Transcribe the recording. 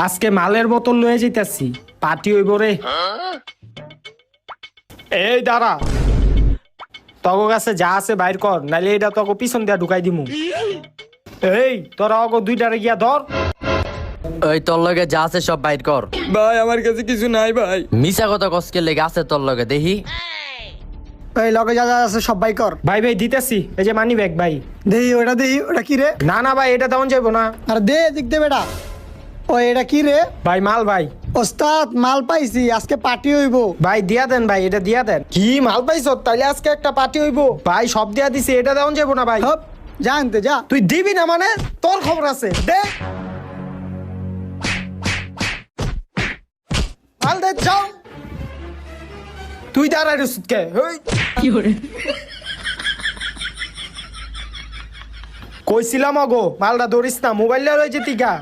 আজকে মালের বোতল লয়ে যাইতাছি, পার্টি হইব রে। এই দাঁড়া, তগো কাছে যা আছে বাইর কর, নাইলে এটা তগো পিছন দিয়া ঢুকাই দিমু। এই তোরা অগো দুইটারে গিয়া ধর। ওই তোর লগে যা আছে সব বাইর কর। ভাই আমার কাছে কিছু নাই ভাই। মিছা কথা কসকে লেগে আছে তোর লগে দেখি। এই লগে যা যা আছে সব বাই কর। ভাই ভাই দিতেছি, এই যে মানি ব্যাগ ভাই। দেহি ওটা কি রে? না না ভাই, এটা তেমন যাইবো না আর দে দিক দে বেটা। ও এটা কি রে? ভাই, মাল ভাই। ওস্তাদ মাল পাইছি, আজকে পার্টি হইব। ভাই দিয়া দেন ভাই, এটা দিয়া দেন। কি মাল পাইছ? তাইলে আজকে একটা পার্টি হইব ভাই, সব দিয়া দিছি, এটা তেমন যাইবো না ভাই। হপ যা আনতে যা। তুই দিবি না মানে? তোর খবর আছে, দে মাল দে, যাও। তুই দাঁড়াই রসুদ কে? কইছিলাম অগো মালটা ধরিস না, মোবাইলটা রয়েছে টিকা।